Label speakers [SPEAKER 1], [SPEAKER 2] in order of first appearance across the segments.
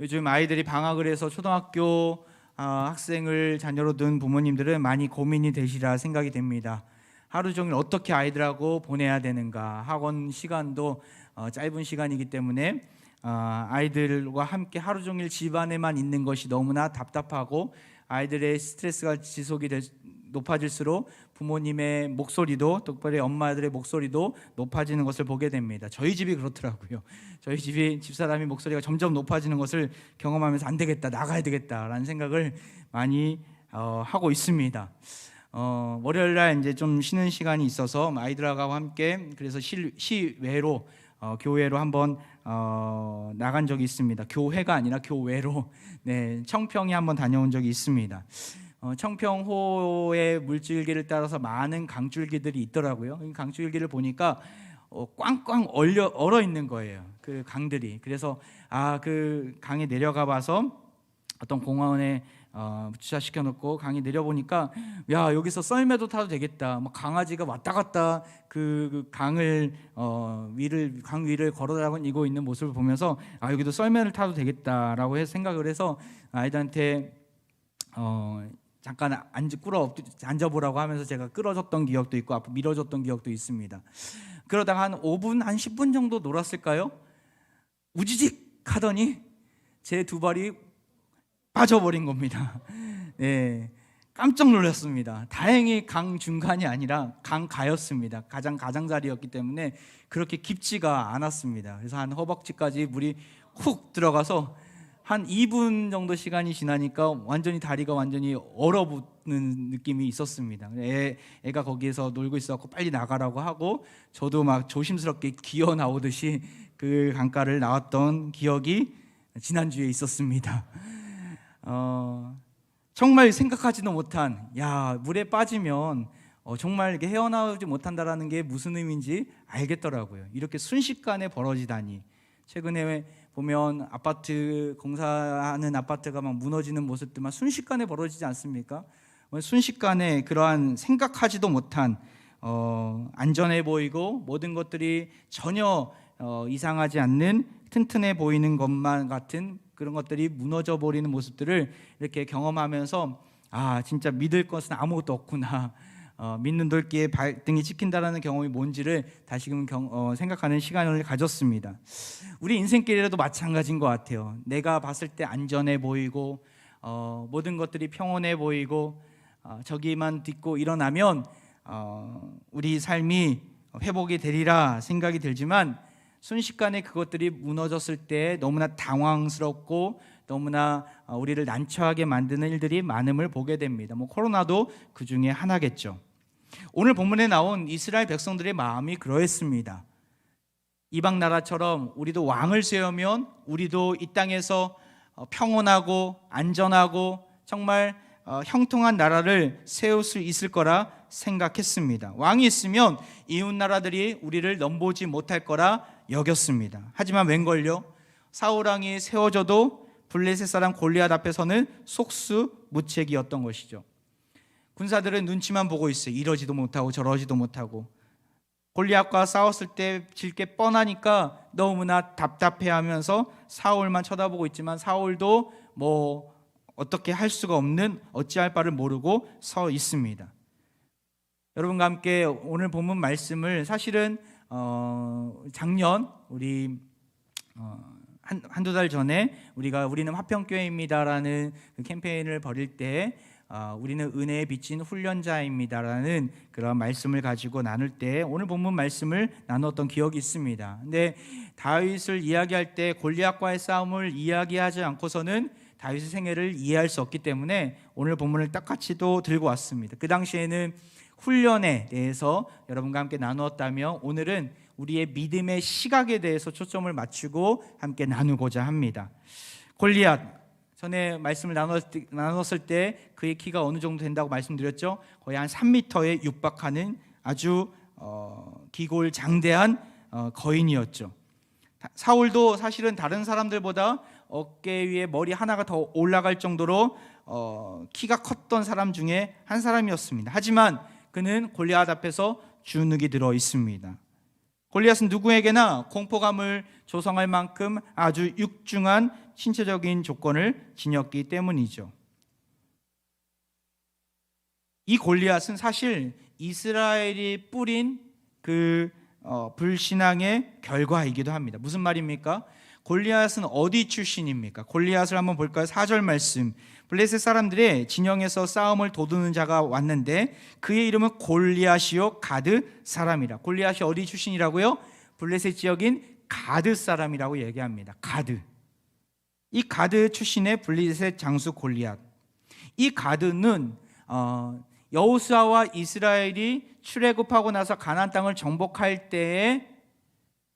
[SPEAKER 1] 요즘 아이들이 방학을 해서 초등학교 학생을 자녀로 둔 부모님들은 많이 고민이 되시라 생각이 됩니다. 하루 종일 어떻게 아이들하고 보내야 되는가. 학원 시간도 짧은 시간이기 때문에 아이들과 함께 하루 종일 집안에만 있는 것이 너무나 답답하고, 아이들의 스트레스가 지속이 높아질수록 부모님의 목소리도, 특별히 엄마들의 목소리도 높아지는 것을 보게 됩니다. 저희 집이 그렇더라고요. 저희 집이 집사람이 목소리가 점점 높아지는 것을 경험하면서 안 되겠다, 나가야 되겠다라는 생각을 많이 하고 있습니다. 월요일 날 이제 좀 쉬는 시간이 있어서 아이들하고 함께 그래서 시외로 교회로 한번 나간 적이 있습니다. 교회가 아니라 교외로, 청평에 한번 다녀온 적이 있습니다. 청평호의 물줄기를 따라서 많은 강줄기들이 있더라고요. 이 강줄기를 보니까 꽝꽝 얼어 있는 거예요, 그 강들이. 그래서 그 강에 내려가 봐서 어떤 공원에 주차시켜 놓고 강에 내려보니까, 야, 여기서 썰매도 타도 되겠다. 막 강아지가 왔다 갔다 그 강을 강 위를 걸어다니고 있는 모습을 보면서 여기도 썰매를 타도 되겠다라고 생각을 해서 아이들한테 잠깐 앉아보라고 하면서 제가 끌어줬던 기억도 있고 앞으로 밀어줬던 기억도 있습니다. 그러다가 한 5분, 한 10분 정도 놀았을까요? 우지직 하더니 제 두 발이 빠져버린 겁니다. 깜짝 놀랐습니다. 다행히 강 중간이 아니라 강가였습니다. 가장자리였기 때문에 그렇게 깊지가 않았습니다. 그래서 한 허벅지까지 물이 훅 들어가서 한 2분 정도 시간이 지나니까 다리가 완전히 얼어붙는 느낌이 있었습니다. 애가 거기에서 놀고 있었고 빨리 나가라고 하고, 저도 막 조심스럽게 기어 나오듯이 그 강가를 나왔던 기억이 지난주에 있었습니다. 정말 생각하지도 못한, 물에 빠지면 정말 이렇게 헤어나오지 못한다라는 게 무슨 의미인지 알겠더라고요. 이렇게 순식간에 벌어지다니. 최근에 보면 아파트 공사하는 아파트가 막 무너지는 모습들만 순식간에 벌어지지 않습니까? 순식간에 그러한 생각하지도 못한 안전해 보이고 모든 것들이 전혀 이상하지 않는 튼튼해 보이는 것만 같은 그런 것들이 무너져 버리는 모습들을 이렇게 경험하면서 진짜 믿을 것은 아무것도 없구나, 믿는 돌기에 발등이 찍힌다라는 경험이 뭔지를 다시금 생각하는 시간을 가졌습니다. 우리 인생길에도 마찬가지인 것 같아요. 내가 봤을 때 안전해 보이고 모든 것들이 평온해 보이고 저기만 딛고 일어나면 우리 삶이 회복이 되리라 생각이 들지만, 순식간에 그것들이 무너졌을 때 너무나 당황스럽고 너무나 우리를 난처하게 만드는 일들이 많음을 보게 됩니다. 코로나도 그 중에 하나겠죠. 오늘 본문에 나온 이스라엘 백성들의 마음이 그러했습니다. 이방 나라처럼 우리도 왕을 세우면 우리도 이 땅에서 평온하고 안전하고 정말 형통한 나라를 세울 수 있을 거라 생각했습니다. 왕이 있으면 이웃 나라들이 우리를 넘보지 못할 거라 여겼습니다. 하지만 웬걸요? 사울 왕이 세워져도 블레셋 사람 골리앗 앞에서는 속수무책이었던 것이죠. 군사들은 눈치만 보고 있어요. 이러지도 못하고 저러지도 못하고. 골리앗과 싸웠을 때 질 게 뻔하니까 너무나 답답해하면서 사울만 쳐다보고 있지만 사울도 어떻게 할 수가 없는, 어찌할 바를 모르고 서 있습니다. 여러분과 함께 오늘 본문 말씀을 사실은 작년 우리 한두 달 전에 우리는 화평교회입니다라는 그 캠페인을 벌일 때 우리는 은혜에 비친 훈련자입니다라는 그런 말씀을 가지고 나눌 때 오늘 본문 말씀을 나눴던 기억이 있습니다. 근데 다윗을 이야기할 때 골리앗과의 싸움을 이야기하지 않고서는 다윗의 생애를 이해할 수 없기 때문에 오늘 본문을 똑같이도 들고 왔습니다. 그 당시에는 훈련에 대해서 여러분과 함께 나누었다며 오늘은 우리의 믿음의 시각에 대해서 초점을 맞추고 함께 나누고자 합니다. 골리앗, 전에 말씀을 나눴을 때 그의 키가 어느 정도 된다고 말씀드렸죠. 거의 한 3m에 육박하는 아주 기골장대한 거인이었죠. 사울도 사실은 다른 사람들보다 어깨 위에 머리 하나가 더 올라갈 정도로 키가 컸던 사람 중에 한 사람이었습니다. 하지만 그는 골리앗 앞에서 주눅이 들어 있습니다. 골리앗은 누구에게나 공포감을 조성할 만큼 아주 육중한 신체적인 조건을 지녔기 때문이죠. 이 골리앗은 사실 이스라엘이 뿌린 그 불신앙의 결과이기도 합니다. 무슨 말입니까? 골리앗은 어디 출신입니까? 골리앗을 한번 볼까요? 4절 말씀. 블레셋 사람들의 진영에서 싸움을 도두는 자가 왔는데 그의 이름은 골리앗이요 가드 사람이라. 골리앗이 어디 출신이라고요? 블레셋 지역인 가드 사람이라고 얘기합니다. 가드. 이 가드 출신의 블레셋 장수 골리앗. 이 가드는 여호수아와 이스라엘이 출애굽하고 나서 가나안 땅을 정복할 때에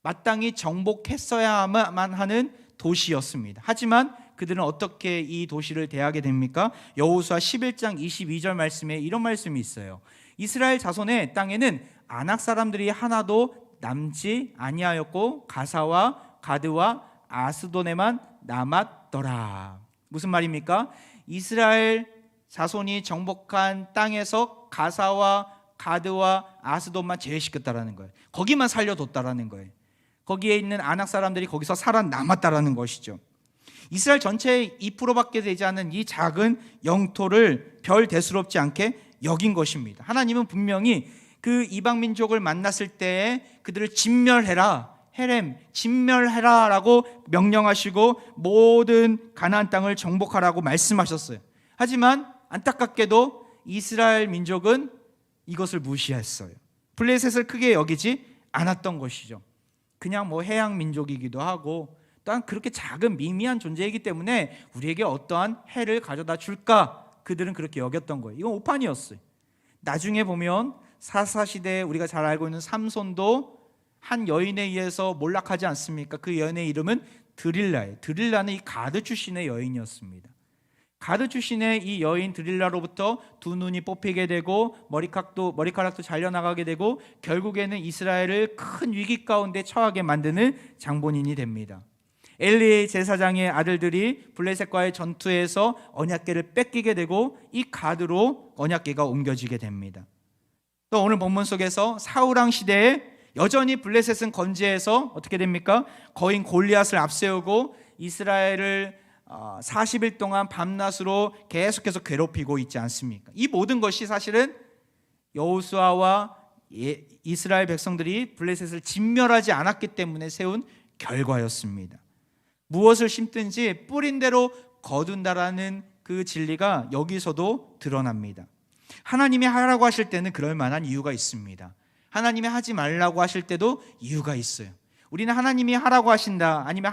[SPEAKER 1] 마땅히 정복했어야만 하는 도시였습니다. 하지만 그들은 어떻게 이 도시를 대하게 됩니까? 여호수아 11장 22절 말씀에 이런 말씀이 있어요. 이스라엘 자손의 땅에는 아낙 사람들이 하나도 남지 아니하였고 가사와 가드와 아스돈에만 남았더라. 무슨 말입니까? 이스라엘 자손이 정복한 땅에서 가사와 가드와 아스돈만 제외시켰다라는 거예요. 거기만 살려뒀다라는 거예요. 거기에 있는 아낙 사람들이 거기서 살아남았다라는 것이죠. 이스라엘 전체의 2%밖에 되지 않은 이 작은 영토를 별 대수롭지 않게 여긴 것입니다. 하나님은 분명히 그 이방 민족을 만났을 때 그들을 진멸해라, 헤렘, 진멸해라 라고 명령하시고 모든 가나안 땅을 정복하라고 말씀하셨어요. 하지만 안타깝게도 이스라엘 민족은 이것을 무시했어요. 블레셋을 크게 여기지 않았던 것이죠. 그냥 해양 민족이기도 하고 또한 그렇게 작은 미미한 존재이기 때문에 우리에게 어떠한 해를 가져다 줄까? 그들은 그렇게 여겼던 거예요. 이건 오판이었어요. 나중에 보면 사사시대에 우리가 잘 알고 있는 삼손도 한 여인에 의해서 몰락하지 않습니까? 그 여인의 이름은 드릴라예요. 드릴라는 이 가드 출신의 여인이었습니다. 가드 출신의 이 여인 드릴라로부터 두 눈이 뽑히게 되고 머리카락도 잘려나가게 되고 결국에는 이스라엘을 큰 위기 가운데 처하게 만드는 장본인이 됩니다. 엘리 제사장의 아들들이 블레셋과의 전투에서 언약궤를 뺏기게 되고 이 가드로 언약궤가 옮겨지게 됩니다. 또 오늘 본문 속에서 사울왕 시대에 여전히 블레셋은 건재해서 어떻게 됩니까? 거인 골리앗을 앞세우고 이스라엘을 40일 동안 밤낮으로 계속해서 괴롭히고 있지 않습니까? 이 모든 것이 사실은 여호수아와 이스라엘 백성들이 블레셋을 진멸하지 않았기 때문에 세운 결과였습니다. 무엇을 심든지 뿌린 대로 거둔다라는 그 진리가 여기서도 드러납니다. 하나님이 하라고 하실 때는 그럴 만한 이유가 있습니다. 하나님이 하지 말라고 하실 때도 이유가 있어요. 우리는 하나님이 하라고 하신다 아니면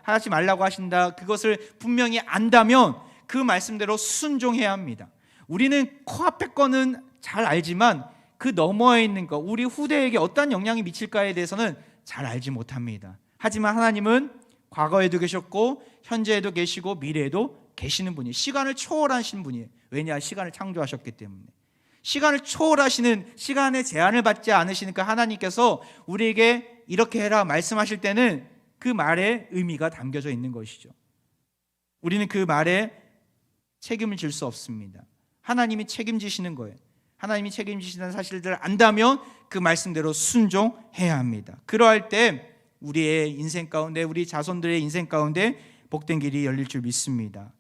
[SPEAKER 1] 하지 말라고 하신다 그것을 분명히 안다면 그 말씀대로 순종해야 합니다. 우리는 코앞에 거는 잘 알지만 그 너머에 있는 거, 우리 후대에게 어떤 영향이 미칠까에 대해서는 잘 알지 못합니다. 하지만 하나님은 과거에도 계셨고 현재에도 계시고 미래에도 계시는 분이에요. 시간을 초월하신 분이에요. 왜냐? 시간을 창조하셨기 때문에. 시간을 초월하시는, 시간의 제한을 받지 않으시니까 하나님께서 우리에게 이렇게 해라 말씀하실 때는 그 말에 의미가 담겨져 있는 것이죠. 우리는 그 말에 책임을 질 수 없습니다. 하나님이 책임지시는 거예요. 하나님이 책임지시는 사실들을 안다면 그 말씀대로 순종해야 합니다. 그러할 때 우리의 인생 가운데, 우리 자손들의 인생 가운데 복된 길이 열릴 줄 믿습니다.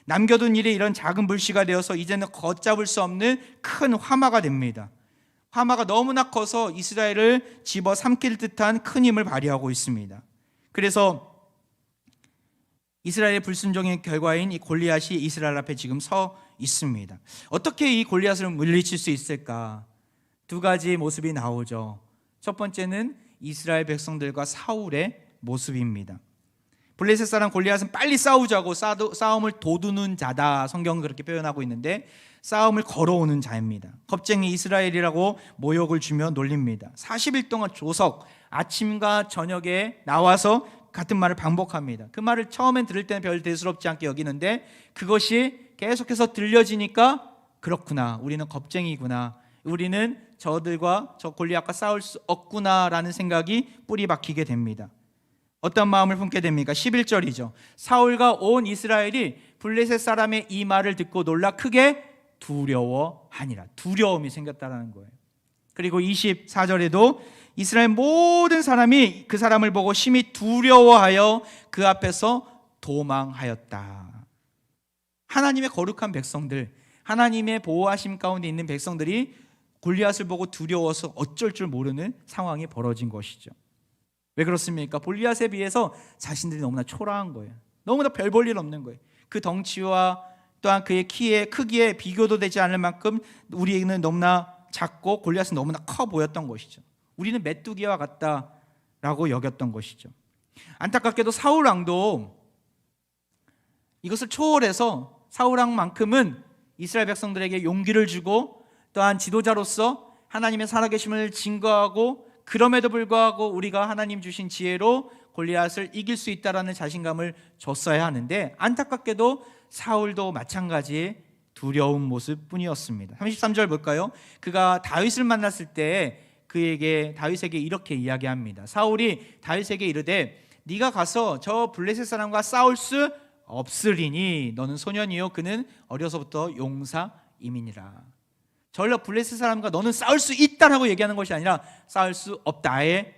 [SPEAKER 1] 남겨둔 일이 이런 작은 불씨가 되어서 이제는 걷잡을 수 없는 큰 화마가 됩니다. 화마가 너무나 커서 이스라엘을 집어삼킬 듯한 큰 힘을 발휘하고 있습니다. 그래서 이스라엘의 불순종의 결과인 이 골리앗이 이스라엘 앞에 지금 서 있습니다. 어떻게 이 골리앗을 물리칠 수 있을까? 두 가지 모습이 나오죠. 첫 번째는 이스라엘 백성들과 사울의 모습입니다. 블레셋 사람 골리앗은 빨리 싸우자고 싸움을 도두는 자다. 성경은 그렇게 표현하고 있는데 싸움을 걸어오는 자입니다. 겁쟁이 이스라엘이라고 모욕을 주며 놀립니다. 40일 동안 조석 아침과 저녁에 나와서 같은 말을 반복합니다. 그 말을 처음엔 들을 때는 별 대수롭지 않게 여기는데 그것이 계속해서 들려지니까 그렇구나, 우리는 겁쟁이구나, 우리는 저들과 저 골리앗과 싸울 수 없구나라는 생각이 뿌리 박히게 됩니다. 어떤 마음을 품게 됩니까? 11절이죠. 사울과 온 이스라엘이 블레셋 사람의 이 말을 듣고 놀라 크게 두려워하니라. 두려움이 생겼다는 거예요. 그리고 24절에도 이스라엘 모든 사람이 그 사람을 보고 심히 두려워하여 그 앞에서 도망하였다. 하나님의 거룩한 백성들, 하나님의 보호하심 가운데 있는 백성들이 골리앗을 보고 두려워서 어쩔 줄 모르는 상황이 벌어진 것이죠. 왜 그렇습니까? 골리앗에 비해서 자신들이 너무나 초라한 거예요. 너무나 별 볼 일 없는 거예요. 그 덩치와 또한 그의 키에 크기에 비교도 되지 않을 만큼 우리에게는 너무나 작고 골리앗은 너무나 커 보였던 것이죠. 우리는 메뚜기와 같다라고 여겼던 것이죠. 안타깝게도 사울 왕도 이것을 초월해서 사울 왕만큼은 이스라엘 백성들에게 용기를 주고 또한 지도자로서 하나님의 살아계심을 증거하고 그럼에도 불구하고 우리가 하나님 주신 지혜로 골리앗을 이길 수 있다라는 자신감을 줬어야 하는데 안타깝게도 사울도 마찬가지의 두려운 모습뿐이었습니다. 33절 볼까요? 그가 다윗을 만났을 때 다윗에게 이렇게 이야기합니다. 사울이 다윗에게 이르되 네가 가서 저 블레셋 사람과 싸울 수 없으리니 너는 소년이요 그는 어려서부터 용사임이니라. 절로 블레셋 사람과 너는 싸울 수 있다라고 얘기하는 것이 아니라 싸울 수 없다에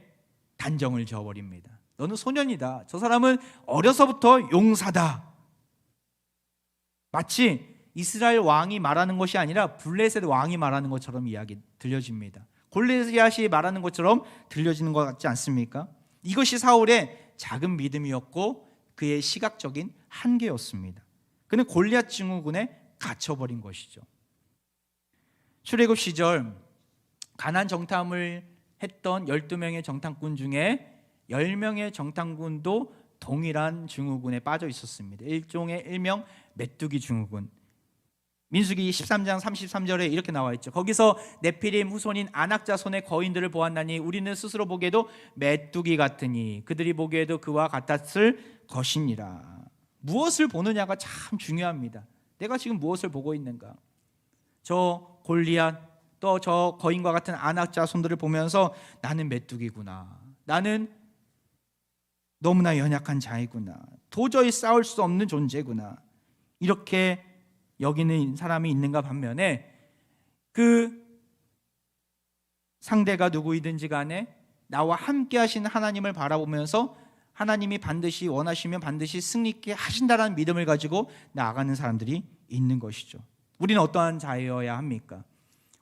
[SPEAKER 1] 단정을 지어버립니다. 너는 소년이다. 저 사람은 어려서부터 용사다. 마치 이스라엘 왕이 말하는 것이 아니라 블레셋 왕이 말하는 것처럼 이야기 들려집니다. 골리앗이 말하는 것처럼 들려지는 것 같지 않습니까? 이것이 사울의 작은 믿음이었고 그의 시각적인 한계였습니다. 그는 골리앗 증후군에 갇혀버린 것이죠. 출애굽 시절 가나안 정탐을 했던 12명의 정탐꾼 중에 10명의 정탐꾼도 동일한 증후군에 빠져 있었습니다. 일종의 일명 메뚜기 증후군. 민수기 13장 33절에 이렇게 나와 있죠. 거기서 네피림 후손인 아낙 자손의 거인들을 보았나니 우리는 스스로 보기에도 메뚜기 같으니 그들이 보기에도 그와 같았을 것이니라. 무엇을 보느냐가 참 중요합니다. 내가 지금 무엇을 보고 있는가? 저 골리앗 또 저 거인과 같은 아낙 자손들을 보면서 나는 메뚜기구나. 나는 너무나 연약한 자이구나. 도저히 싸울 수 없는 존재구나. 이렇게 여기는 사람이 있는가 반면에 그 상대가 누구이든지 간에 나와 함께 하시는 하나님을 바라보면서 하나님이 반드시 원하시면 반드시 승리있게 하신다라는 믿음을 가지고 나아가는 사람들이 있는 것이죠. 우리는 어떠한 자여야 합니까?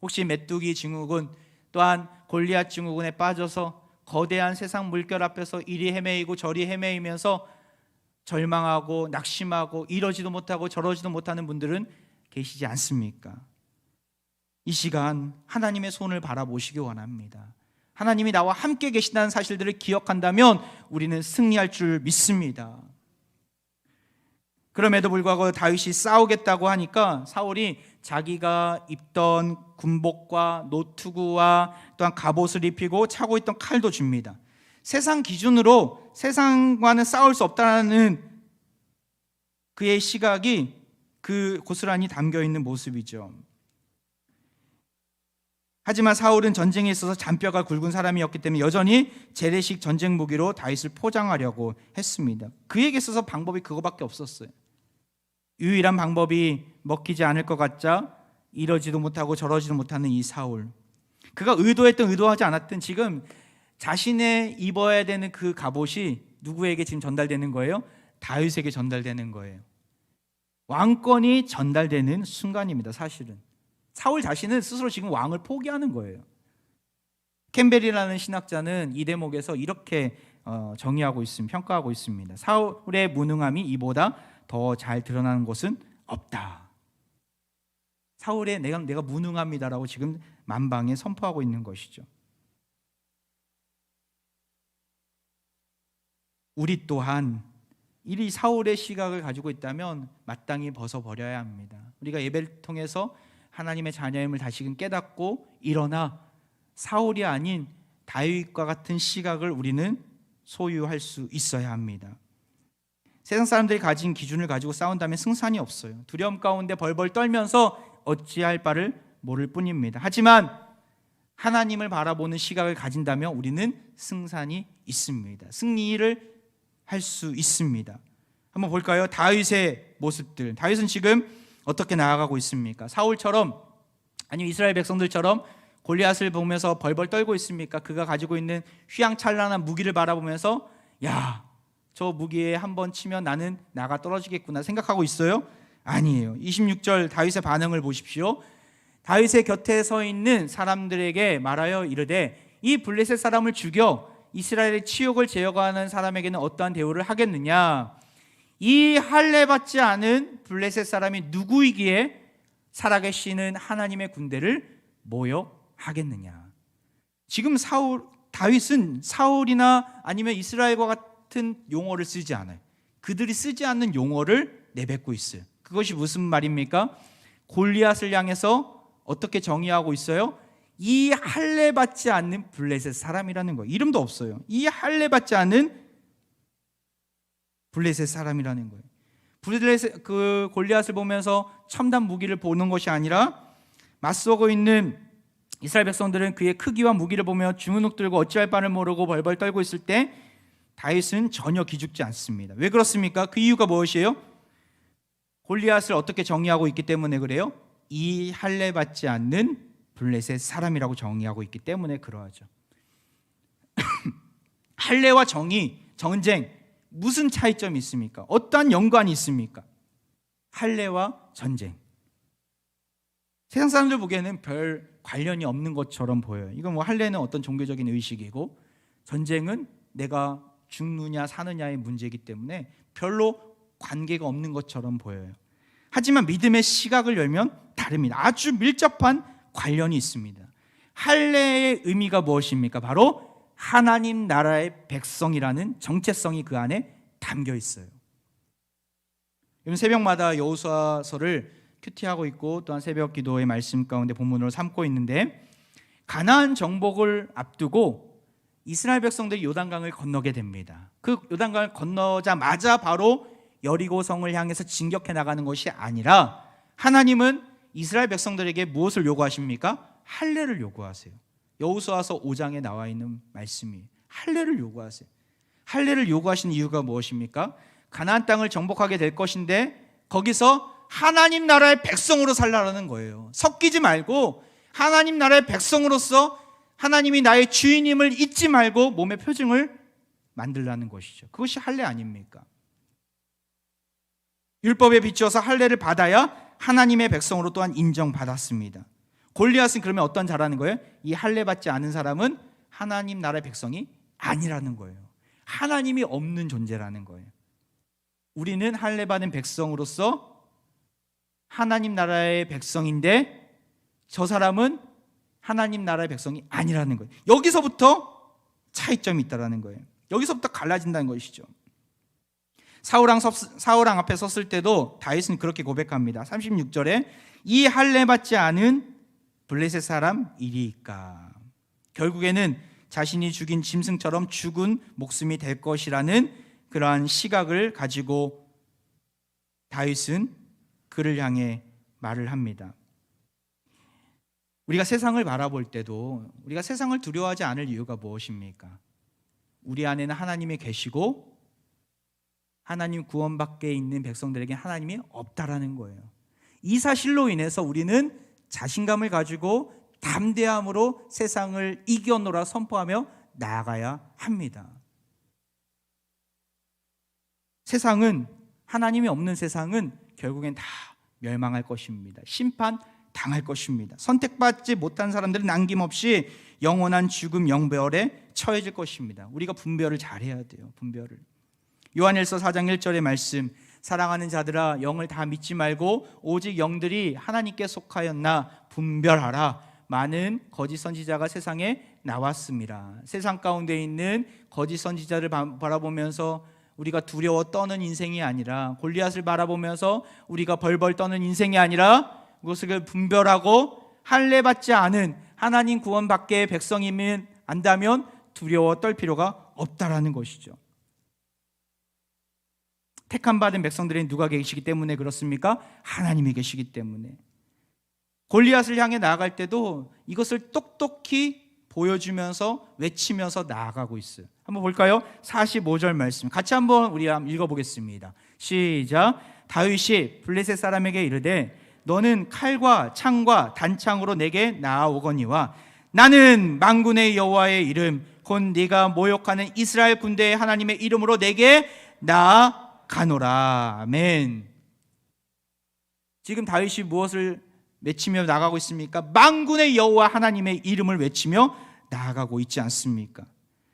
[SPEAKER 1] 혹시 메뚜기 증후군 또한 골리앗 증후군에 빠져서 거대한 세상 물결 앞에서 이리 헤매이고 저리 헤매이면서 절망하고 낙심하고 이러지도 못하고 저러지도 못하는 분들은 계시지 않습니까? 이 시간 하나님의 손을 바라보시기 원합니다. 하나님이 나와 함께 계신다는 사실들을 기억한다면 우리는 승리할 줄 믿습니다. 그럼에도 불구하고 다윗이 싸우겠다고 하니까 사울이 자기가 입던 군복과 노투구와 또한 갑옷을 입히고 차고 있던 칼도 줍니다. 세상 기준으로 세상과는 싸울 수 없다는 그의 시각이 그 고스란히 담겨있는 모습이죠. 하지만 사울은 전쟁에 있어서 잔뼈가 굵은 사람이었기 때문에 여전히 재래식 전쟁 무기로 다윗을 포장하려고 했습니다. 그에게 있어서 방법이 그거밖에 없었어요. 유일한 방법이 먹히지 않을 것 같자 이러지도 못하고 저러지도 못하는 이 사울. 그가 의도했든 의도하지 않았든 지금 자신의 입어야 되는 그 갑옷이 누구에게 지금 전달되는 거예요? 다윗에게 전달되는 거예요. 왕권이 전달되는 순간입니다. 사실은 사울 자신은 스스로 지금 왕을 포기하는 거예요. 캠벨이라는 신학자는 이 대목에서 이렇게 정의하고 있습니다. 평가하고 있습니다. 사울의 무능함이 이보다 더 잘 드러나는 것은 없다. 사울의 내가 무능합니다라고 지금 만방에 선포하고 있는 것이죠. 우리 또한 이 사울의 시각을 가지고 있다면 마땅히 벗어버려야 합니다. 우리가 예배를 통해서 하나님의 자녀임을 다시금 깨닫고 일어나 사울이 아닌 다윗과 같은 시각을 우리는 소유할 수 있어야 합니다. 세상 사람들이 가진 기준을 가지고 싸운다면 승산이 없어요. 두려움 가운데 벌벌 떨면서 어찌할 바를 모를 뿐입니다. 하지만 하나님을 바라보는 시각을 가진다면 우리는 승산이 있습니다. 승리를 할 수 있습니다. 한번 볼까요? 다윗의 모습들. 다윗은 지금 어떻게 나아가고 있습니까? 사울처럼 아니면 이스라엘 백성들처럼 골리앗을 보면서 벌벌 떨고 있습니까? 그가 가지고 있는 휘황찬란한 무기를 바라보면서 야, 저 무기에 한번 치면 나는 나가 떨어지겠구나 생각하고 있어요? 아니에요. 26절 다윗의 반응을 보십시오. 다윗의 곁에 서 있는 사람들에게 말하여 이르되 이 블레셋 사람을 죽여 이스라엘의 치욕을 제거하는 사람에게는 어떠한 대우를 하겠느냐? 이 할례 받지 않은 블레셋 사람이 누구이기에 살아계시는 하나님의 군대를 모여 하겠느냐? 지금 다윗은 사울이나 아니면 이스라엘과 같은 용어를 쓰지 않아요. 그들이 쓰지 않는 용어를 내뱉고 있어요. 그것이 무슨 말입니까? 골리앗을 향해서 어떻게 정의하고 있어요? 이 할례 받지 않는 블레셋 사람이라는 거예요. 이름도 없어요. 이 할례 받지 않는 블레셋 사람이라는 거예요. 그 골리앗을 보면서 첨단 무기를 보는 것이 아니라 맞서고 있는 이스라엘 백성들은 그의 크기와 무기를 보며 주문욱 들고 어찌할 바를 모르고 벌벌 떨고 있을 때 다윗은 전혀 기죽지 않습니다. 왜 그렇습니까? 그 이유가 무엇이에요? 골리앗을 어떻게 정의하고 있기 때문에 그래요? 이 할례 받지 않는 블레셋 사람이라고 정의하고 있기 때문에 그러하죠. 할례와 정의, 전쟁 무슨 차이점이 있습니까? 어떠한 연관이 있습니까? 할례와 전쟁. 세상 사람들 보기에는 별 관련이 없는 것처럼 보여요. 이건 뭐 할례는 어떤 종교적인 의식이고 전쟁은 내가 죽느냐 사느냐의 문제이기 때문에 별로 관계가 없는 것처럼 보여요. 하지만 믿음의 시각을 열면 다릅니다. 아주 밀접한 관련이 있습니다. 할례의 의미가 무엇입니까? 바로 하나님 나라의 백성이라는 정체성이 그 안에 담겨 있어요. 요즘 새벽마다 여호수아서를 큐티하고 있고 또한 새벽 기도의 말씀 가운데 본문으로 삼고 있는데 가나안 정복을 앞두고 이스라엘 백성들이 요단강을 건너게 됩니다. 그 요단강을 건너자마자 바로 여리고성을 향해서 진격해 나가는 것이 아니라 하나님은 이스라엘 백성들에게 무엇을 요구하십니까? 할례를 요구하세요. 여호수아서 5장에 나와 있는 말씀이 할례를 요구하세요. 할례를 요구하신 이유가 무엇입니까? 가나안 땅을 정복하게 될 것인데 거기서 하나님 나라의 백성으로 살라는 거예요. 섞이지 말고 하나님 나라의 백성으로서 하나님이 나의 주인임을 잊지 말고 몸의 표징을 만들라는 것이죠. 그것이 할례 아닙니까? 율법에 비추어서 할례를 받아야 하나님의 백성으로 또한 인정받았습니다. 골리앗은 그러면 어떤 자라는 거예요? 이 할례 받지 않은 사람은 하나님 나라의 백성이 아니라는 거예요. 하나님이 없는 존재라는 거예요. 우리는 할례 받은 백성으로서 하나님 나라의 백성인데 저 사람은 하나님 나라의 백성이 아니라는 거예요. 여기서부터 차이점이 있다는 거예요. 여기서부터 갈라진다는 것이죠. 사울왕 앞에 섰을 때도 다윗은 그렇게 고백합니다. 36절에 이 할례 받지 않은 블레셋 사람 이리이까. 결국에는 자신이 죽인 짐승처럼 죽은 목숨이 될 것이라는 그러한 시각을 가지고 다윗은 그를 향해 말을 합니다. 우리가 세상을 바라볼 때도 우리가 세상을 두려워하지 않을 이유가 무엇입니까? 우리 안에는 하나님이 계시고 하나님 구원 밖에 있는 백성들에게 하나님이 없다라는 거예요. 이 사실로 인해서 우리는 자신감을 가지고 담대함으로 세상을 이겨노라 선포하며 나아가야 합니다. 세상은 하나님이 없는 세상은 결국엔 다 멸망할 것입니다. 심판 당할 것입니다. 선택받지 못한 사람들은 남김없이 영원한 죽음 영별에 처해질 것입니다. 우리가 분별을 잘해야 돼요. 분별을. 요한일서 4장 1절의 말씀, 사랑하는 자들아 영을 다 믿지 말고 오직 영들이 하나님께 속하였나 분별하라. 많은 거짓 선지자가 세상에 나왔습니다. 세상 가운데 있는 거짓 선지자를 바라보면서 우리가 두려워 떠는 인생이 아니라, 골리앗을 바라보면서 우리가 벌벌 떠는 인생이 아니라 그것을 분별하고 할례 받지 않은 하나님 구원 밖의 백성이면 안다면 두려워 떨 필요가 없다라는 것이죠. 택함 받은 백성들이 누가 계시기 때문에 그렇습니까? 하나님이 계시기 때문에. 골리앗을 향해 나아갈 때도 이것을 똑똑히 보여주면서 외치면서 나아가고 있어요. 한번 볼까요? 45절 말씀 같이 한번 우리 읽어보겠습니다. 시작. 다윗이 블레셋 사람에게 이르되 너는 칼과 창과 단창으로 내게 나아오거니와 나는 만군의 여호와의 이름 곧 네가 모욕하는 이스라엘 군대의 하나님의 이름으로 내게 나아가노라. 아멘. 지금 다윗이 무엇을 외치며 나가고 있습니까? 만군의 여호와 하나님의 이름을 외치며 나아가고 있지 않습니까?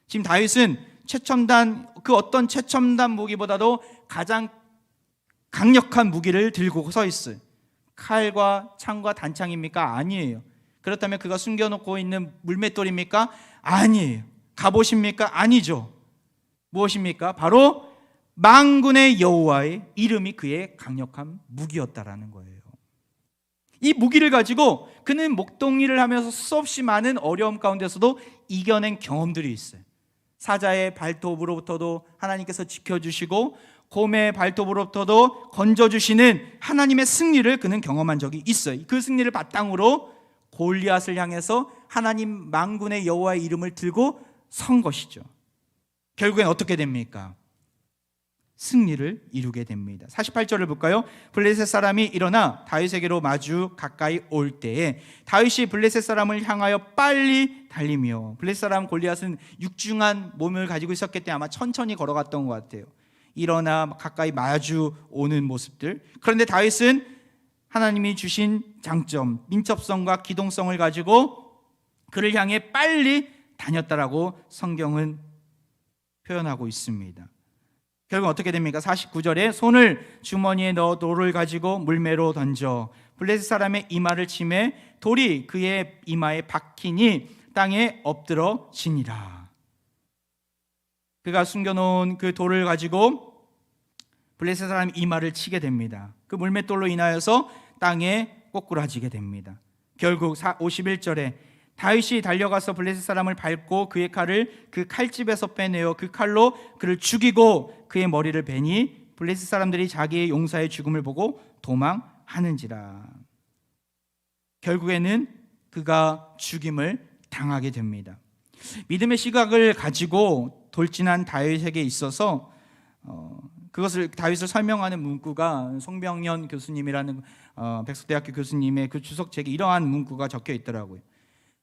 [SPEAKER 1] 지금 다윗은 최첨단, 그 어떤 최첨단 무기보다도 가장 강력한 무기를 들고 서 있어요. 칼과 창과 단창입니까? 아니에요. 그렇다면 그가 숨겨놓고 있는 물맷돌입니까? 아니에요. 갑옷입니까? 아니죠. 무엇입니까? 바로 만군의 여호와의 이름이 그의 강력한 무기였다라는 거예요. 이 무기를 가지고 그는 목동일을 하면서 수없이 많은 어려움 가운데서도 이겨낸 경험들이 있어요. 사자의 발톱으로부터도 하나님께서 지켜주시고 곰의 발톱으로부터도 건져주시는 하나님의 승리를 그는 경험한 적이 있어요. 그 승리를 바탕으로 골리앗을 향해서 하나님 만군의 여호와의 이름을 들고 선 것이죠. 결국엔 어떻게 됩니까? 승리를 이루게 됩니다. 48절을 볼까요? 블레셋 사람이 일어나 다윗에게로 마주 가까이 올 때에 다윗이 블레셋 사람을 향하여 빨리 달리며, 블레셋 사람 골리앗은 육중한 몸을 가지고 있었기 때문에 아마 천천히 걸어갔던 것 같아요. 일어나 가까이 마주 오는 모습들. 그런데 다윗은 하나님이 주신 장점, 민첩성과 기동성을 가지고 그를 향해 빨리 다녔다라고 성경은 표현하고 있습니다. 결국 어떻게 됩니까? 49절에 손을 주머니에 넣어 돌을 가지고 물매로 던져 블레셋 사람의 이마를 치매 돌이 그의 이마에 박히니 땅에 엎드러지니라. 그가 숨겨놓은 그 돌을 가지고 블레셋 사람의 이마를 치게 됩니다. 그 물맷돌로 인하여서 땅에 꼬꾸라지게 됩니다. 결국 51절에 다윗이 달려가서 블레셋 사람을 밟고 그의 칼을 그 칼집에서 빼내어 그 칼로 그를 죽이고 그의 머리를 베니 블레셋 사람들이 자기의 용사의 죽음을 보고 도망하는지라. 결국에는 그가 죽임을 당하게 됩니다. 믿음의 시각을 가지고 돌진한 다윗에게 있어서 그것을 다윗을 설명하는 문구가 송병현 교수님이라는 백석대학교 교수님의 그 주석책에 이러한 문구가 적혀 있더라고요.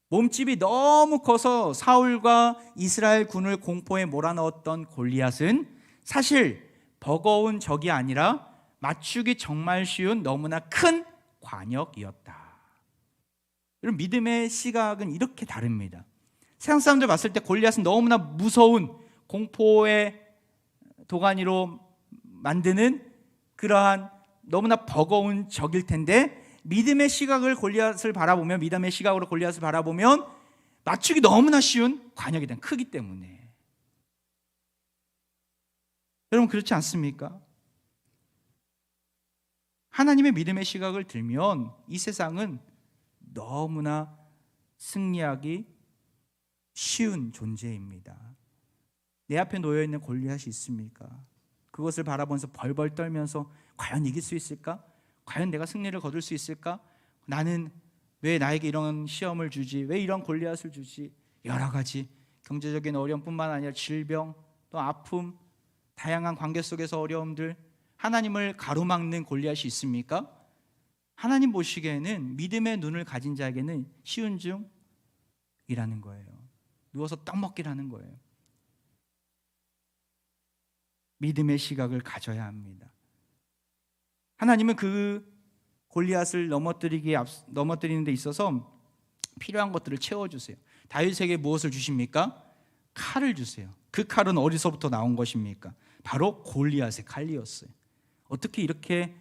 [SPEAKER 1] 몸집이 너무 커서 사울과 이스라엘 군을 공포에 몰아넣었던 골리앗은 사실 버거운 적이 아니라 맞추기 정말 쉬운 너무나 큰 관역이었다. 여러분, 믿음의 시각은 이렇게 다릅니다. 세상 사람들 봤을 때 골리앗은 너무나 무서운 공포의 도가니로 만드는 그러한 너무나 버거운 적일 텐데, 믿음의 시각을 골리앗을 바라보면, 믿음의 시각으로 골리앗을 바라보면 맞추기 너무나 쉬운 관역이 된 크기 때문에. 여러분, 그렇지 않습니까? 하나님의 믿음의 시각을 들면 이 세상은 너무나 승리하기 쉬운 존재입니다. 내 앞에 놓여있는 골리앗이 있습니까? 그것을 바라보면서 벌벌 떨면서 과연 이길 수 있을까? 과연 내가 승리를 거둘 수 있을까? 나는 왜 나에게 이런 시험을 주지? 왜 이런 골리앗을 주지? 여러 가지 경제적인 어려움뿐만 아니라 질병, 또 아픔, 다양한 관계 속에서 어려움들, 하나님을 가로막는 골리앗이 있습니까? 하나님 보시기에는 믿음의 눈을 가진 자에게는 쉬운 중이라는 거예요. 누워서 떡 먹기라는 거예요. 믿음의 시각을 가져야 합니다. 하나님은 그 골리앗을 넘어뜨리는 데 있어서 필요한 것들을 채워주세요. 다윗에게 무엇을 주십니까? 칼을 주세요. 그 칼은 어디서부터 나온 것입니까? 바로 골리앗의 칼이었어요. 어떻게 이렇게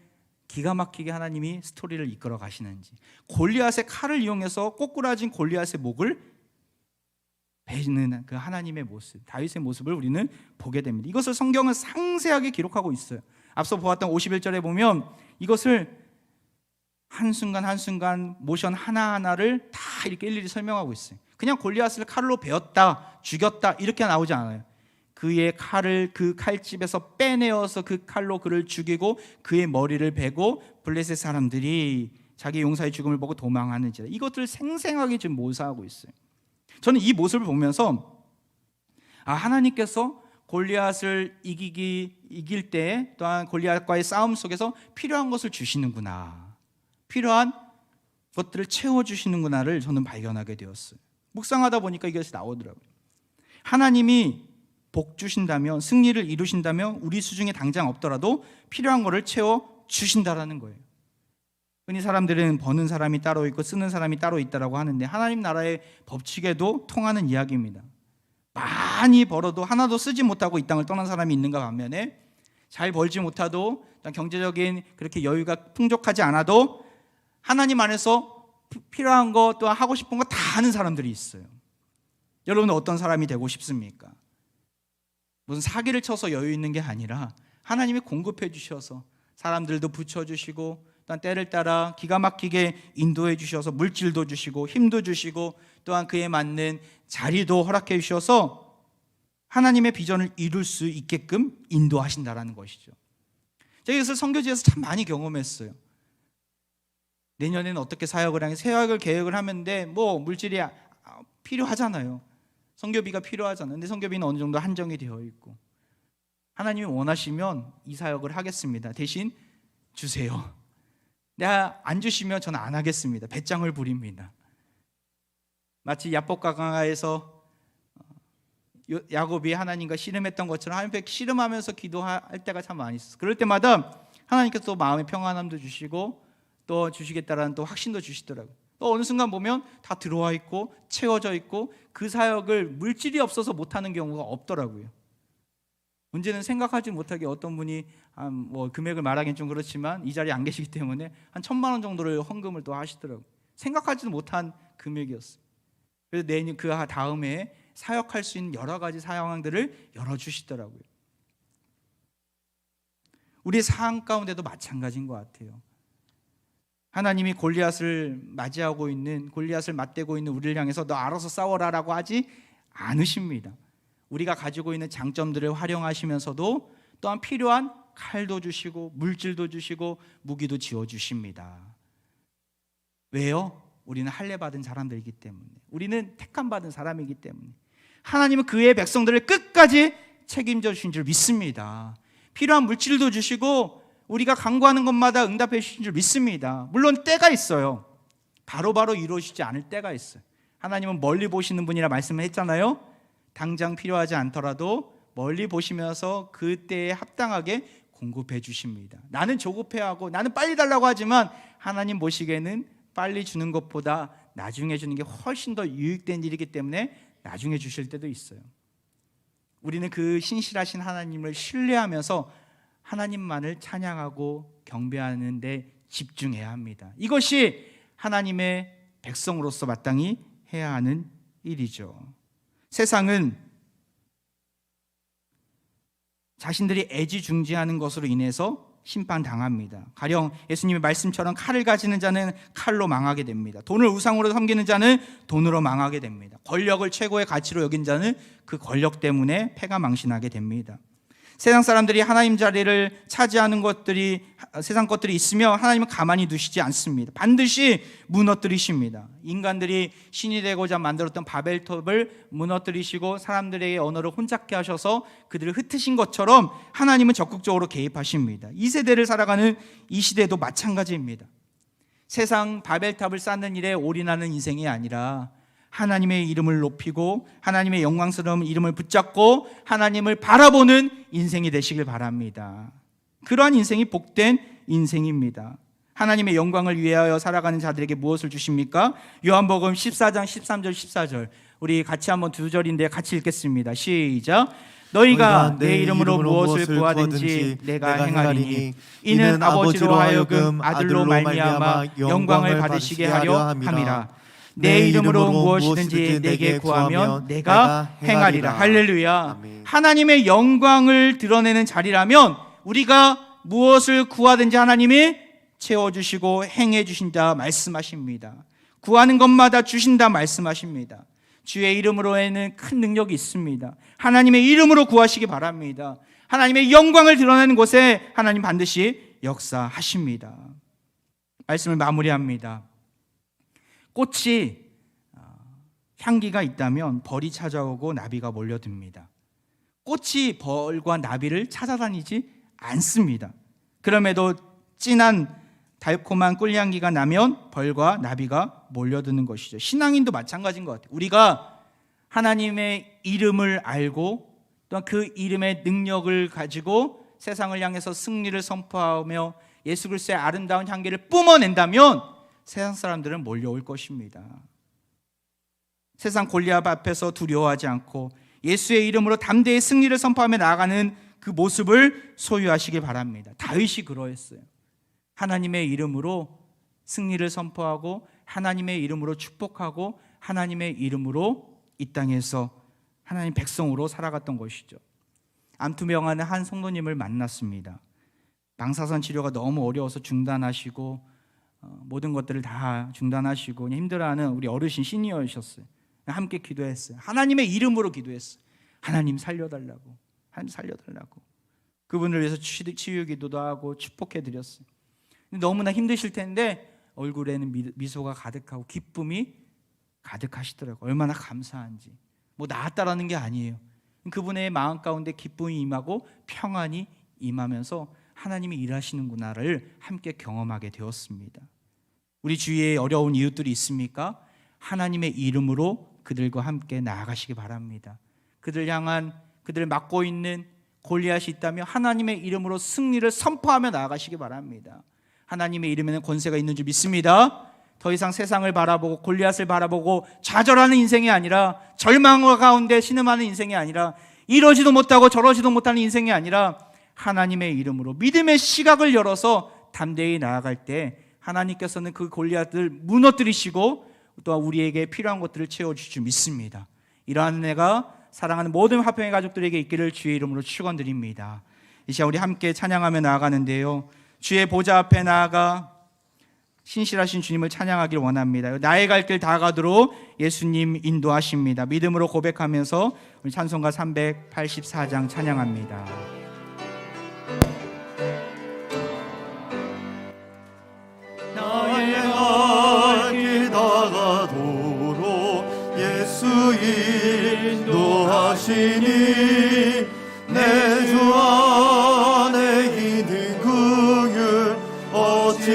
[SPEAKER 1] 기가 막히게 하나님이 스토리를 이끌어 가시는지. 골리앗의 칼을 이용해서 꼬꾸라진 골리앗의 목을 베는 그 하나님의 모습, 다윗의 모습을 우리는 보게 됩니다. 이것을 성경은 상세하게 기록하고 있어요. 앞서 보았던 51절에 보면 이것을 한순간 한순간 모션 하나하나를 다 이렇게 일일이 설명하고 있어요. 그냥 골리앗을 칼로 베었다, 죽였다 이렇게 나오지 않아요. 그의 칼을 그 칼집에서 빼내어서 그 칼로 그를 죽이고 그의 머리를 베고 블레셋 사람들이 자기 용사의 죽음을 보고 도망하는지라. 이것들을 생생하게 지금 묘사하고 있어요. 저는 이 모습을 보면서 하나님께서 골리앗을 이길 때 또한 골리앗과의 싸움 속에서 필요한 것을 주시는구나, 필요한 것들을 채워주시는구나를 저는 발견하게 되었어요. 묵상하다 보니까 이것이 나오더라고요. 하나님이 복 주신다면, 승리를 이루신다면 우리 수중에 당장 없더라도 필요한 것을 채워 주신다라는 거예요. 흔히 사람들은 버는 사람이 따로 있고 쓰는 사람이 따로 있다라고 하는데 하나님 나라의 법칙에도 통하는 이야기입니다. 많이 벌어도 하나도 쓰지 못하고 이 땅을 떠난 사람이 있는가 반면에 잘 벌지 못하도 경제적인 그렇게 여유가 풍족하지 않아도 하나님 안에서 필요한 거 또 하고 싶은 거 다 하는 사람들이 있어요. 여러분은 어떤 사람이 되고 싶습니까? 무슨 사기를 쳐서 여유 있는 게 아니라 하나님이 공급해 주셔서 사람들도 붙여주시고 또한 때를 따라 기가 막히게 인도해 주셔서 물질도 주시고 힘도 주시고 또한 그에 맞는 자리도 허락해 주셔서 하나님의 비전을 이룰 수 있게끔 인도하신다라는 것이죠. 제가 이것을 선교지에서 참 많이 경험했어요. 내년에는 어떻게 사역을 하냐, 사역을 계획을 하는데 뭐 물질이 필요하잖아요. 선교비가 필요하잖아요. 근데 선교비는 어느 정도 한정이 되어 있고 하나님이 원하시면 이 사역을 하겠습니다. 대신 주세요. 내가 안 주시면 저는 안 하겠습니다. 배짱을 부립니다. 마치 야복과 강가에서 야곱이 하나님과 씨름했던 것처럼 하나님께 씨름하면서 기도할 때가 참 많이 있었어요. 그럴 때마다 하나님께서 또 마음의 평안함도 주시고 또 주시겠다라는 또 확신도 주시더라고요. 또 어느 순간 보면 다 들어와 있고 채워져 있고 그 사역을 물질이 없어서 못하는 경우가 없더라고요. 문제는 생각하지 못하게 어떤 분이 뭐 금액을 말하기는 좀 그렇지만 이 자리에 안 계시기 때문에 한 1,000만 원 정도를 헌금을 또 하시더라고요. 생각하지도 못한 금액이었어요. 그래서 내년 그 다음에 사역할 수 있는 여러 가지 사역들을 열어주시더라고요. 우리의 삶 가운데도 마찬가지인 것 같아요. 하나님이 골리앗을 맞이하고 있는, 골리앗을 맞대고 있는 우리를 향해서 너 알아서 싸워라라고 하지 않으십니다. 우리가 가지고 있는 장점들을 활용하시면서도 또한 필요한 칼도 주시고 물질도 주시고 무기도 지어주십니다. 왜요? 우리는 할례받은 사람들이기 때문에, 우리는 택함받은 사람이기 때문에 하나님은 그의 백성들을 끝까지 책임져 주신 줄 믿습니다. 필요한 물질도 주시고 우리가 간구하는 것마다 응답해 주신 줄 믿습니다. 물론 때가 있어요. 바로바로 이루어지지 않을 때가 있어요. 하나님은 멀리 보시는 분이라 말씀을 했잖아요. 당장 필요하지 않더라도 멀리 보시면서 그때에 합당하게 공급해 주십니다. 나는 조급해하고 나는 빨리 달라고 하지만 하나님 보시기에는 빨리 주는 것보다 나중에 주는 게 훨씬 더 유익된 일이기 때문에 나중에 주실 때도 있어요. 우리는 그 신실하신 하나님을 신뢰하면서 하나님만을 찬양하고 경배하는 데 집중해야 합니다. 이것이 하나님의 백성으로서 마땅히 해야 하는 일이죠. 세상은 자신들이 애지중지하는 것으로 인해서 심판당합니다. 가령 예수님의 말씀처럼 칼을 가지는 자는 칼로 망하게 됩니다. 돈을 우상으로 섬기는 자는 돈으로 망하게 됩니다. 권력을 최고의 가치로 여긴 자는 그 권력 때문에 패가 망신하게 됩니다. 세상 사람들이 하나님 자리를 차지하는 것들이, 세상 것들이 있으며 하나님은 가만히 두시지 않습니다. 반드시 무너뜨리십니다. 인간들이 신이 되고자 만들었던 바벨탑을 무너뜨리시고 사람들에게 언어를 혼잡게 하셔서 그들을 흩으신 것처럼 하나님은 적극적으로 개입하십니다. 이 세대를 살아가는 이 시대도 마찬가지입니다. 세상 바벨탑을 쌓는 일에 올인하는 인생이 아니라 하나님의 이름을 높이고 하나님의 영광스러운 이름을 붙잡고 하나님을 바라보는 인생이 되시길 바랍니다. 그러한 인생이 복된 인생입니다. 하나님의 영광을 위하여 살아가는 자들에게 무엇을 주십니까? 요한복음 14장 13절 14절 우리 같이 한번 두 절인데 같이 읽겠습니다. 시작. 너희가 내 이름으로 무엇을 구하든지 내가 행하리니 이는 아버지로 하여금 아들로 말미암아 영광을 받으시게 하려 함이라. 내 이름으로 무엇이든지 내게 구하면 내가 행하리라. 할렐루야. 아멘. 하나님의 영광을 드러내는 자리라면 우리가 무엇을 구하든지 하나님이 채워주시고 행해주신다 말씀하십니다. 구하는 것마다 주신다 말씀하십니다. 주의 이름으로에는 큰 능력이 있습니다. 하나님의 이름으로 구하시기 바랍니다. 하나님의 영광을 드러내는 곳에 하나님 반드시 역사하십니다. 말씀을 마무리합니다. 꽃이 향기가 있다면 벌이 찾아오고 나비가 몰려듭니다. 꽃이 벌과 나비를 찾아다니지 않습니다. 그럼에도 진한 달콤한 꿀향기가 나면 벌과 나비가 몰려드는 것이죠. 신앙인도 마찬가지인 것 같아요. 우리가 하나님의 이름을 알고 또한 그 이름의 능력을 가지고 세상을 향해서 승리를 선포하며 예수 그리스도의 아름다운 향기를 뿜어낸다면 세상 사람들은 몰려올 것입니다. 세상 골리앗 앞에서 두려워하지 않고 예수의 이름으로 담대히 승리를 선포하며 나아가는 그 모습을 소유하시길 바랍니다. 다윗이 그러했어요. 하나님의 이름으로 승리를 선포하고 하나님의 이름으로 축복하고 하나님의 이름으로 이 땅에서 하나님 백성으로 살아갔던 것이죠. 암투병하는 한 성도님을 만났습니다. 방사선 치료가 너무 어려워서 중단하시고 모든 것들을 다 중단하시고 힘들어하는 우리 어르신 시니어이셨어요. 함께 기도했어요. 하나님의 이름으로 기도했어요. 하나님 살려달라고, 하나님 살려달라고. 그분을 위해서 치유 기도도 하고 축복해드렸어요. 너무나 힘드실 텐데 얼굴에는 미소가 가득하고 기쁨이 가득하시더라고요. 얼마나 감사한지. 뭐 나았다라는 게 아니에요. 그분의 마음 가운데 기쁨이 임하고 평안이 임하면서 하나님이 일하시는구나를 함께 경험하게 되었습니다. 우리 주위에 어려운 이웃들이 있습니까? 하나님의 이름으로 그들과 함께 나아가시기 바랍니다. 그들 맡고 있는 골리앗이 있다면 하나님의 이름으로 승리를 선포하며 나아가시기 바랍니다. 하나님의 이름에는 권세가 있는 줄 믿습니다. 더 이상 세상을 바라보고 골리앗을 바라보고 좌절하는 인생이 아니라, 절망 가운데 신음하는 인생이 아니라, 이러지도 못하고 저러지도 못하는 인생이 아니라 하나님의 이름으로 믿음의 시각을 열어서 담대히 나아갈 때 하나님께서는 그 골리앗을 무너뜨리시고 또 우리에게 필요한 것들을 채워주실 줄 믿습니다. 이러한 은혜가 사랑하는 모든 화평의 가족들에게 있기를 주의 이름으로 축원드립니다. 이 시간 우리 함께 찬양하며 나아가는데요, 주의 보좌 앞에 나아가 신실하신 주님을 찬양하길 원합니다. 나의 갈 길 다가도록 예수님 인도하십니다. 믿음으로 고백하면서 우리 찬송가 384장 찬양합니다.
[SPEAKER 2] 나의 갈 길 다가도록 예수 인도하시니 내 주 안에 있는 긍휼 어찌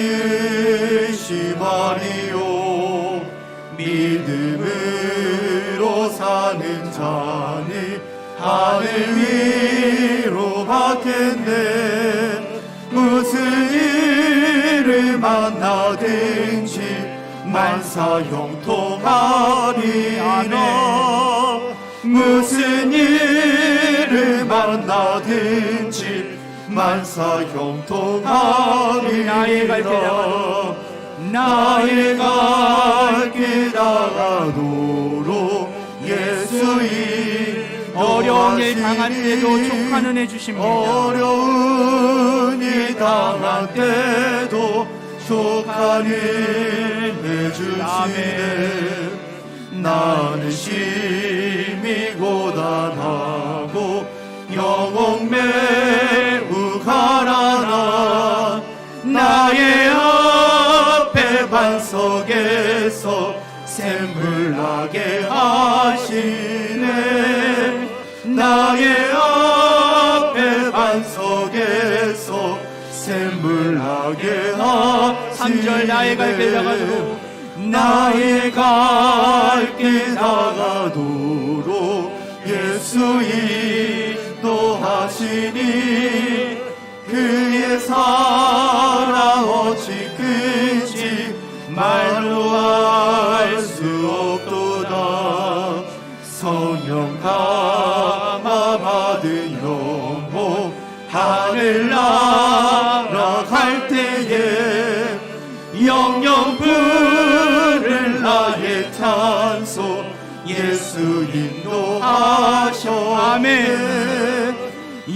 [SPEAKER 2] 의심하리요. 믿음으로 사는 자니 하늘 위로 받겠네. 무슨 일을 만나든지 만사 형통하리라. 무슨 일을 만나든지 만사 형통하리라. 나의 갈 길 다가도록 예수의
[SPEAKER 1] 어려운 일 당할 때도 족한 은혜 주십니다.
[SPEAKER 2] 어려운 일 당할 때도 족한 은혜 주시네. 나는 심히 고단하고 영혼 매우 가난하. 나의 앞에 반석에서 샘물 나게 하시네. 나의 앞에 반석에서 샘물 나게 하시네.
[SPEAKER 1] 3절 나의 갈 길 다가도록
[SPEAKER 2] 나의 갈 길 다가도록 예수 인도하시니 그의 사랑 어찌 큰지 말로 알 수 없도다. 성령 감화 받은 영혼 하늘 날아갈 때에 영영 부를 나의 찬송 예수 인도하셔.
[SPEAKER 1] 아멘.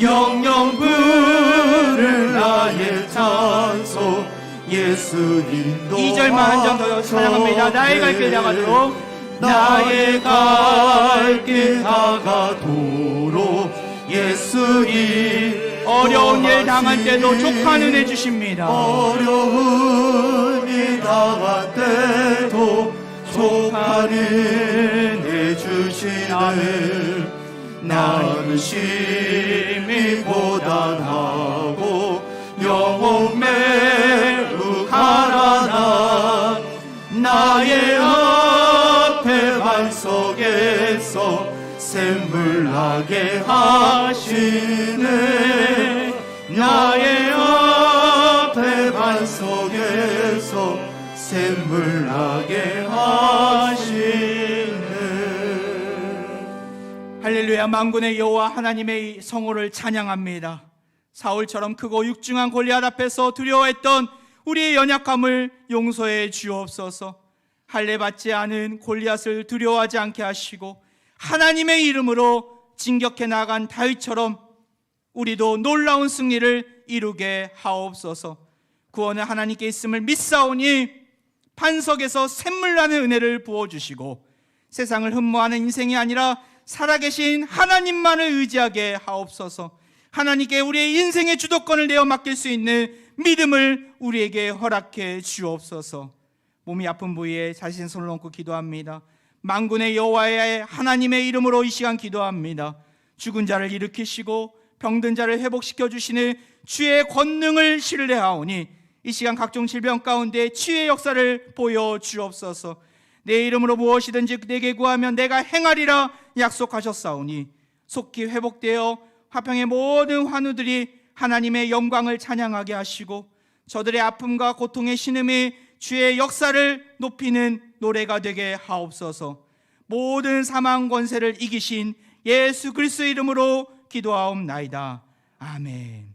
[SPEAKER 2] 영영 부를 나의 찬송 예수 인도하셔.
[SPEAKER 1] 2절만 한 장 더 찬양합니다. 나의 갈 길 다가도록
[SPEAKER 2] 나의 갈 길 다가도록 예수
[SPEAKER 1] 어려운 일 당할 때도 족한 은혜 주십니다.
[SPEAKER 2] 어려운 일 당할 때도 족한 은혜 주시네. 나는 심히 고단하고 영혼 매우 나게 하시네. 나의 앞에 반석에서 샘물 나게 하시네.
[SPEAKER 1] 할렐루야. 만군의 여호와 하나님의 성호를 찬양합니다. 사울처럼 크고 육중한 골리앗 앞에서 두려워했던 우리의 연약함을 용서해 주옵소서. 할례 받지 않은 골리앗을 두려워하지 않게 하시고 하나님의 이름으로 진격해 나간 다윗처럼 우리도 놀라운 승리를 이루게 하옵소서. 구원은 하나님께 있음을 믿사오니 반석에서 샘물 나는 은혜를 부어주시고 세상을 흠모하는 인생이 아니라 살아계신 하나님만을 의지하게 하옵소서. 하나님께 우리의 인생의 주도권을 내어 맡길 수 있는 믿음을 우리에게 허락해 주옵소서. 몸이 아픈 부위에 자신 손을 얹고 기도합니다. 만군의 여호와의 하나님의 이름으로 이 시간 기도합니다. 죽은 자를 일으키시고 병든 자를 회복시켜 주시는 주의 권능을 신뢰하오니 이 시간 각종 질병 가운데 치유의 역사를 보여 주옵소서. 내 이름으로 무엇이든지 내게 구하면 내가 행하리라 약속하셨사오니 속히 회복되어 화평의 모든 환우들이 하나님의 영광을 찬양하게 하시고 저들의 아픔과 고통의 신음이 주의 역사를 높이는 노래가 되게 하옵소서. 모든 사망 권세를 이기신 예수 그리스도의 이름으로 기도하옵나이다. 아멘.